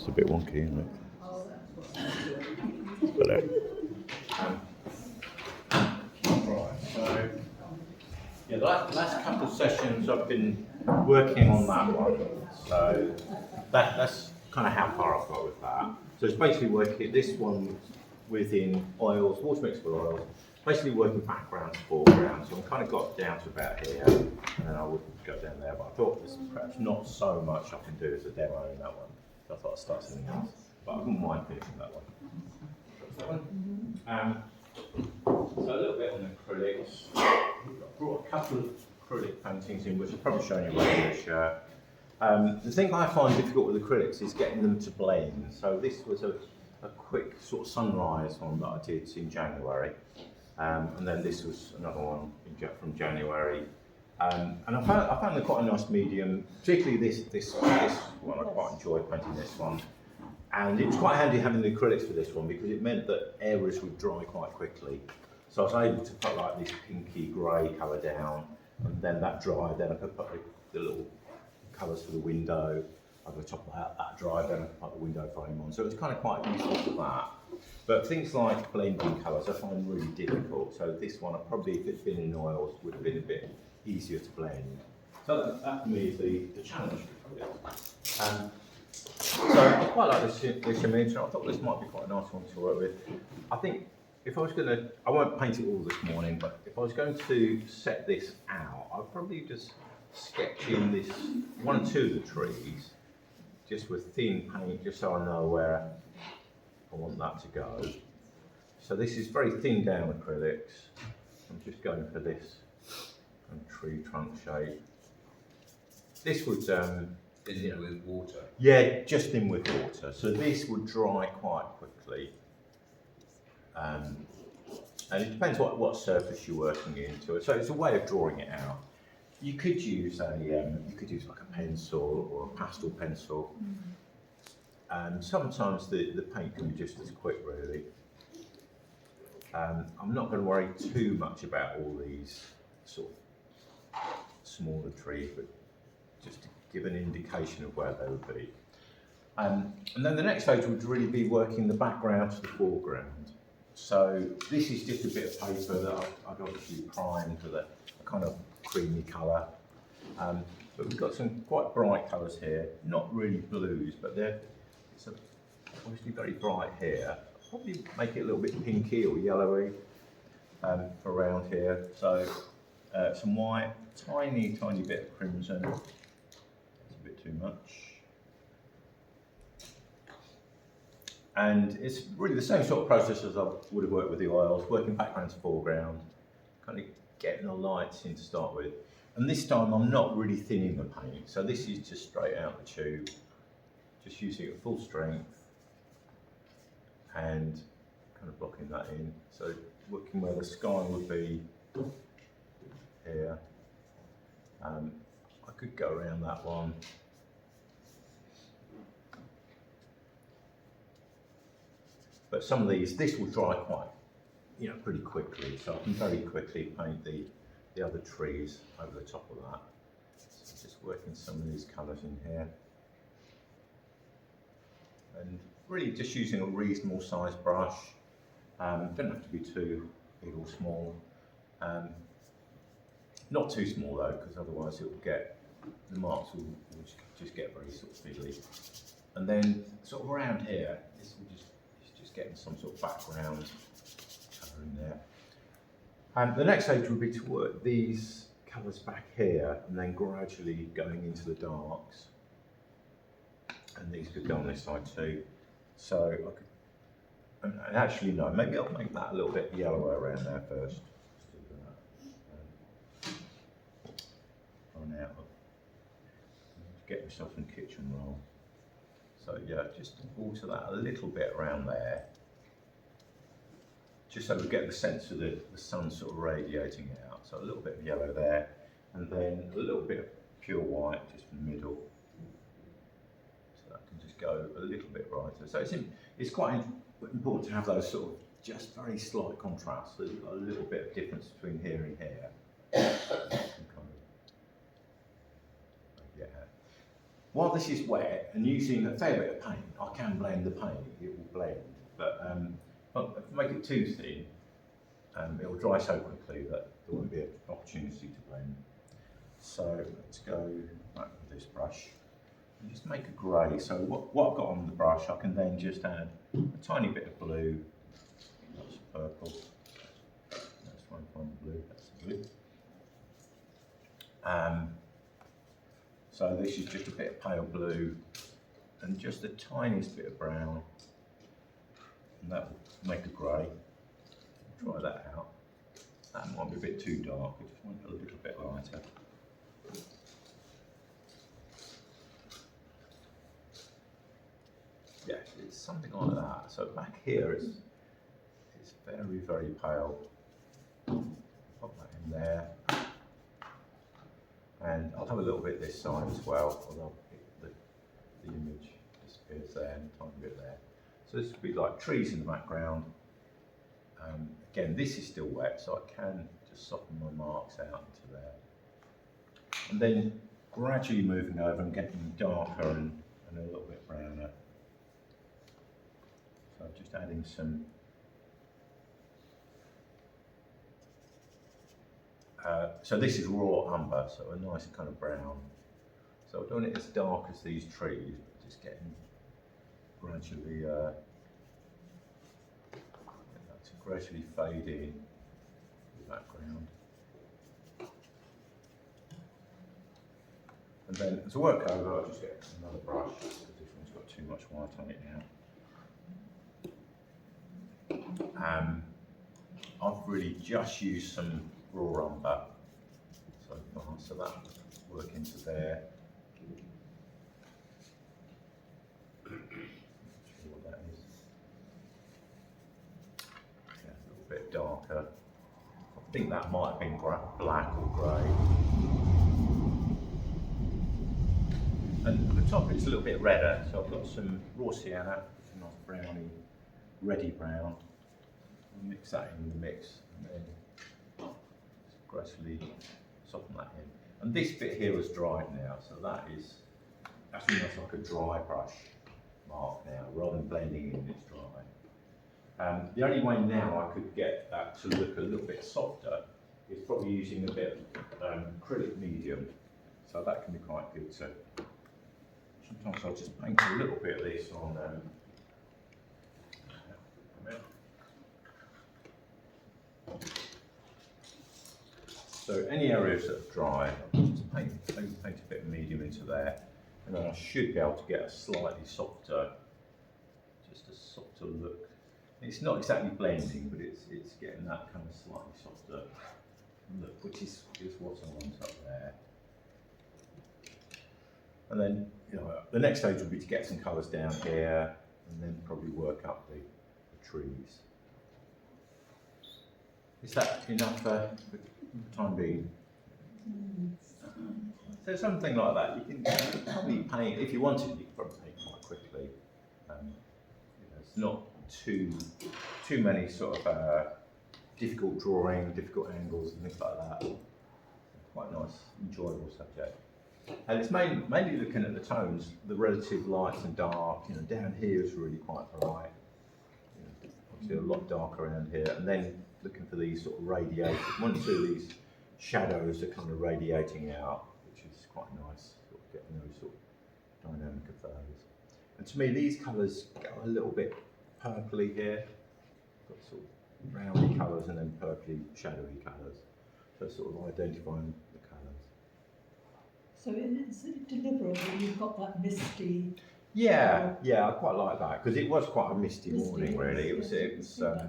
a bit wonky, isn't it? But, right, so yeah, the last couple of sessions I've been working on that one. So that's kind of how far I've got with that. So it's basically working this one within oils, water mixable oils, basically working backgrounds, foregrounds. So I've kind of got down to about here, and then I would go down there. But I thought there's perhaps not so much I can do as a demo in that one. So I thought I'd start something else. But I wouldn't mind finishing that one. So a little bit on acrylics. I've brought a couple of acrylic paintings in, which I've probably shown you earlier this year. The thing I find difficult with acrylics is getting them to blend. So this was a quick sort of sunrise one that I did in January. And then this was another one from January. And I found them quite a nice medium, particularly this one. I quite enjoyed painting this one. And it was quite handy having the acrylics for this one because it meant that areas would dry quite quickly. So I was able to put like this pinky grey colour down, and then that dried, then I could put the little colours for the window over the top of that dried, then I could put the window frame on. So it was kind of quite useful for that. But things like blending colours I find really difficult. So this one, probably if it's been in oils, would have been a bit easier to blend. So that for me is the challenge with it. So I quite like this image, and I thought this might be quite a nice one to work with. I think if I was going to, I won't paint it all this morning, but if I was going to set this out, I'd probably just sketch in this one or two of the trees, just with thin paint, just so I know where I want that to go. So this is very thin down acrylics. I'm just going for this tree trunk shape. This would in with water? Yeah, just in with water. So this would dry quite quickly. And it depends what surface you're working into. So it's a way of drawing it out. You could use like a pencil or a pastel pencil. And sometimes the paint can be just as quick, really. I'm not going to worry too much about all these sort of smaller trees, but just to give an indication of where they would be. And then the next stage would really be working the background to the foreground. So this is just a bit of paper that I'd obviously primed with a kind of creamy colour. But we've got some quite bright colours here, not really blues, but it's obviously very bright here. I'll probably make it a little bit pinky or yellowy around here. So some white, tiny bit of crimson. Too much. And it's really the same sort of process as I would have worked with the oils, working background to foreground, kind of getting the lights in to start with. And this time I'm not really thinning the paint, so this is just straight out the tube, just using it at full strength and kind of blocking that in. So looking where the sky would be here. I could go around that one. But some of these, this will dry quite, pretty quickly. So I can very quickly paint the other trees over the top of that. So just working some of these colours in here. And really just using a reasonable sized brush. Don't have to be too big or small. Not too small though, because otherwise the marks will just get very sort of fiddly. And then sort of around here, this will just getting some sort of background colour in there. And the next stage would be to work these colours back here and then gradually going into the darks. And these could go on this side too. So I could, and actually no, maybe I'll make that a little bit yellower around there first. Run out of, get myself some kitchen roll. So yeah, just water that a little bit around there, just so we get the sense of the sun sort of radiating out. So a little bit of yellow there, and then a little bit of pure white just in the middle. So that can just go a little bit brighter. So it's quite important to have those sort of just very slight contrasts. There's a little bit of difference between here and here. while this is wet and using a fair bit of paint, I can blend the paint, it will blend. But if I make it too thin, it will dry so quickly that there won't be an opportunity to blend. So let's go back with this brush and just make a grey. So what I've got on the brush, I can then just add a tiny bit of blue, that's purple, that's one from blue, that's blue. So this is just a bit of pale blue and just the tiniest bit of brown, and that will make a grey. Try that out. That might be a bit too dark, I just want it a little bit lighter. Yeah, it's something like that. So back here it's very, very pale. Pop that in there. And I'll have a little bit this side as well, although the image disappears there and a tiny bit there. So this would be like trees in the background. Again, this is still wet, so I can just soften my marks out into there. And then gradually moving over and getting darker and a little bit browner. So just adding some so this is raw umber, so a nice kind of brown. So I'm doing it as dark as these trees, but just getting gradually gradually fade in the background. And then as I work over, I'll just get another brush because this one's got too much white on it now. I've really just used some raw umber so far, so that will work into there. Not sure what that is. Yeah, a little bit darker. I think that might have been black or grey. And at the top it's a little bit redder, so I've got some raw sienna, which is a nice browny, reddy brown. I'll mix that in the mix and then just gradually soften that in. And this bit here is dried now, so that's almost like a dry brush mark now, rather than blending in, it's dry. The only way now I could get that to look a little bit softer is probably using a bit of acrylic medium, so that can be quite good. So sometimes I'll just paint a little bit of this on. So any areas that are dry, I'll just paint a bit of medium into there, and then I should be able to get a slightly softer, just a softer look. It's not exactly blending, but it's getting that kind of slightly softer look, which is what I want up there. And then the next stage will be to get some colours down here, and then probably work up the trees. Is that enough for the time being? So something like that, you can probably paint, if you wanted, you could probably paint quite quickly. It's not too many sort of difficult drawing, difficult angles and things like that. Quite nice, enjoyable subject. And it's mainly looking at the tones, the relative lights and dark. Down here is really quite bright. Obviously a lot darker around here, and then looking for these sort of radiating. One or two of these shadows are kind of radiating out, which is quite nice. Sort of getting those sort of dynamic of those. And to me, these colours go a little bit purpley here. Got sort of browny colours and then purpley, shadowy colours. So sort of identifying the colours. So it's deliberate that you've got that misty. Yeah, I quite like that because it was quite a misty morning, really. It was a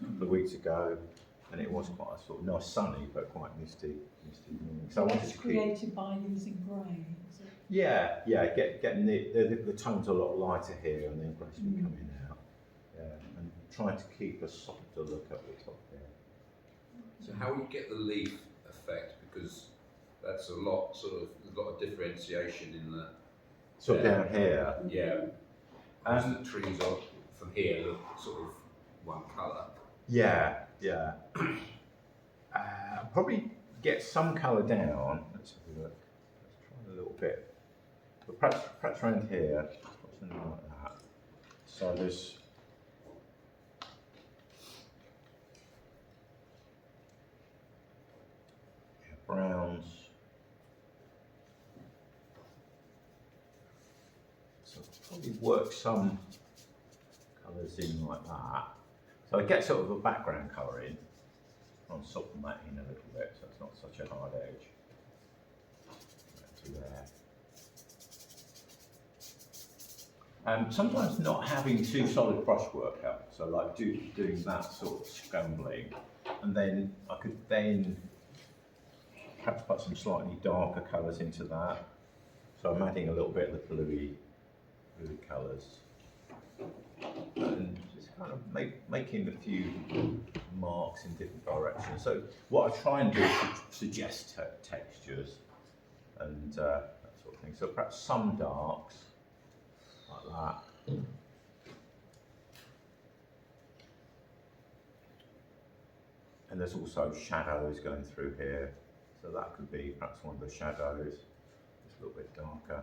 couple of weeks ago, and it was quite a sort of nice sunny but quite misty morning. So I wanted to keep created by using grey. Yeah, getting the tones a lot lighter here, and then gradually coming out. Yeah, and trying to keep a softer look at the top there. So how will you get the leaf effect? Because that's a lot of differentiation in the. So down here. Yeah. The trees are from here look sort of one colour. Yeah. Probably get some colour down. Let's have a look. Let's try a little bit. But perhaps around here, something like that. So there's browns. So I'll probably work some colours in like that. So I get sort of a background colour in. I'll soften that in a little bit so it's not such a hard edge. To there. Sometimes not having too solid brushwork helps. So like doing that sort of scrambling, and then I could then perhaps put some slightly darker colours into that. So I'm adding a little bit of the bluey colours, and just kind of making a few marks in different directions. So what I try and do is suggest textures and that sort of thing. So perhaps some darks like that. And there's also shadows going through here. So that could be perhaps one of the shadows, just a little bit darker.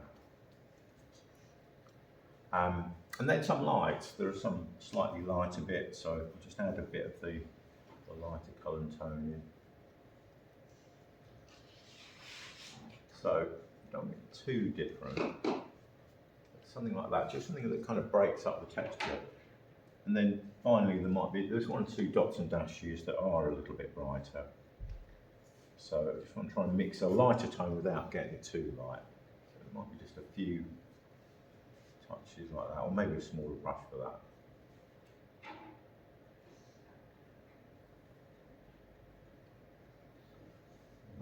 And then some lights. There are some slightly lighter bits, so I'll just add a bit of the lighter colour and tone in. So don't get too different. Something like that, just something that kind of breaks up the texture. And then finally there's one or two dots and dashes that are a little bit brighter. So I just want to try and mix a lighter tone without getting it too light. So it might be just a few touches like that, or maybe a smaller brush for that.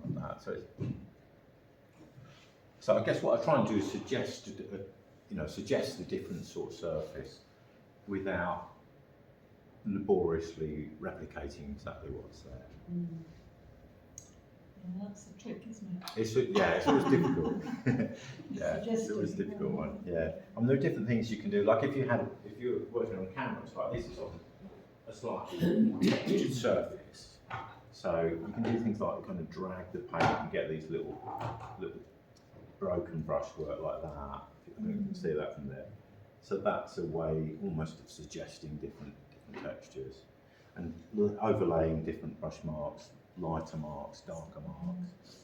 Like that. So I guess what I try and do is suggest a different sort of surface without laboriously replicating exactly what's there. Mm. Yeah, that's the trick, isn't it? It's always difficult. Yeah, it's always a difficult one. Yeah, there are different things you can do. Like if you're working on cameras, like this is on a slightly textured surface, so you can do things like kind of drag the paint and get these little broken brushwork like that. You can see that from there. So that's a way almost of suggesting different textures and overlaying different brush marks, lighter marks, darker marks.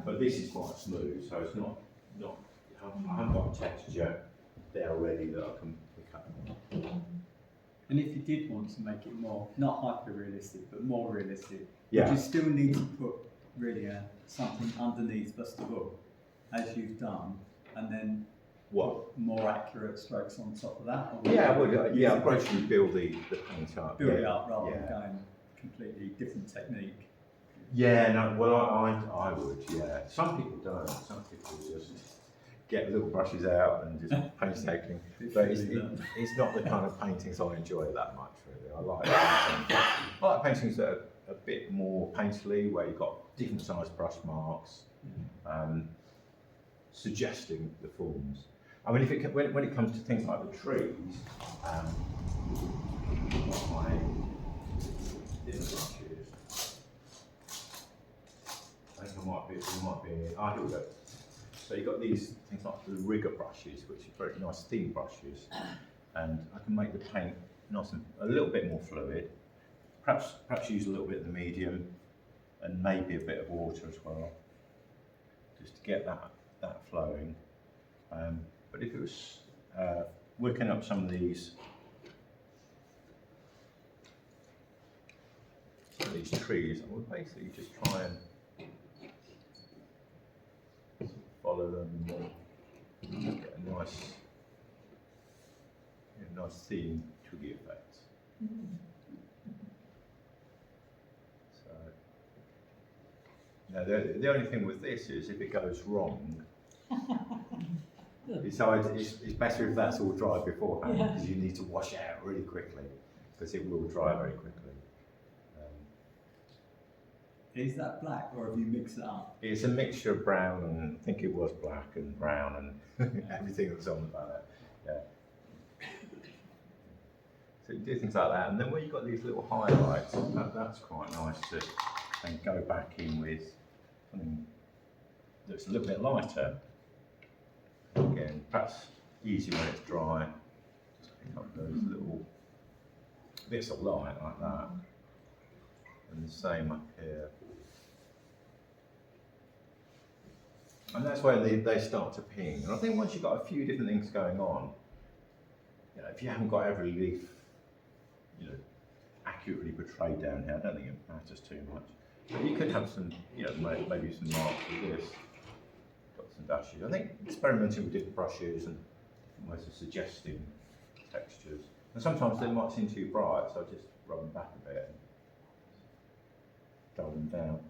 But this is quite smooth, so it's not. I haven't got a texture there already that I can pick up. And if you did want to make it more, not hyper-realistic, but more realistic, Yeah. would you still need to put really something underneath Bustable, as you've done, and then What? more accurate strokes on top of that? Or Yeah, I would. use I'd it- gradually build the paint up. build it up rather Yeah. than going completely different technique. Yeah, no, well, I would, yeah. Some people don't. Some people just get little brushes out and just painstakingly. But it's not the kind of paintings I enjoy that much, really. I like paintings that are a bit more painterly, where you've got different sized brush marks, suggesting the forms. I mean, when it comes to things like the trees, my different brushes. I think it might be, here we go. So you've got these things like the rigger brushes, which are very nice thin brushes, and I can make the paint nice and a little bit more fluid. Perhaps use a little bit of the medium, and maybe a bit of water as well, just to get that flowing. But if it was working up some of these trees, I would basically just try and follow them and get a nice thin, twiggy effect. So, now the only thing with this is if it goes wrong, it's better if that's all dry beforehand, because you need to wash it out really quickly, because it will dry very quickly. Is that black, or have you mixed it up? It's a mixture of brown and I think it was black and brown and everything that's on the palette. Yeah. So you do things like that, and then where you've got these little highlights, that's quite nice to then go back in with something that's a little bit lighter. again, perhaps easy when it's dry. Just pick up those little bits of light like that. And the same up here. And that's where they start to ping. And I think once you've got a few different things going on, you know, if you haven't got every leaf, you know, accurately portrayed down here, I don't think it matters too much. But you could have some, you know, maybe some marks with this. Got some dashes. I think experimenting with different brushes and different ways of suggesting textures. And sometimes they might seem too bright, so I just rub them back a bit and dull them down.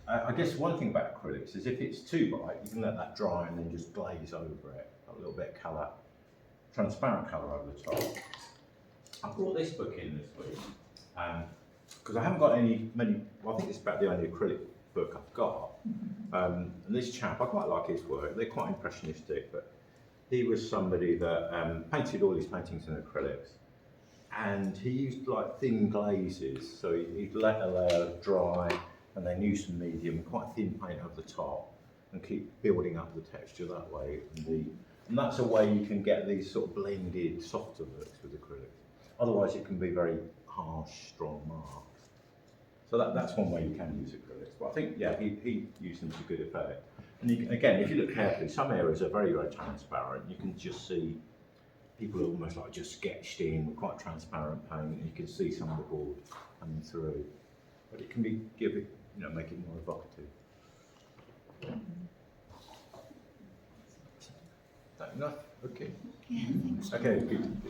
I guess one thing about acrylics is if it's too bright, you can let that dry and then just glaze over it, a little bit of colour, transparent colour over the top. I brought this book in this week because I haven't got many. Well, I think it's about the only acrylic book I've got. And this chap, I quite like his work. They're quite impressionistic, but he was somebody that painted all his paintings in acrylics, and he used like thin glazes. So he'd let a layer dry, and then use some medium, quite thin paint over the top, and keep building up the texture that way. And that's a way you can get these sort of blended, softer looks with acrylics. Otherwise, it can be very harsh, strong marks. So that's one way you can use acrylics. But I think, yeah, he used them to good effect. And again, if you look carefully, some areas are very, very transparent. You can just see people almost like just sketched in with quite transparent paint, and you can see some of the board coming through. But it can make it more evocative. Is that enough? Okay. Yeah, thanks. Okay, good.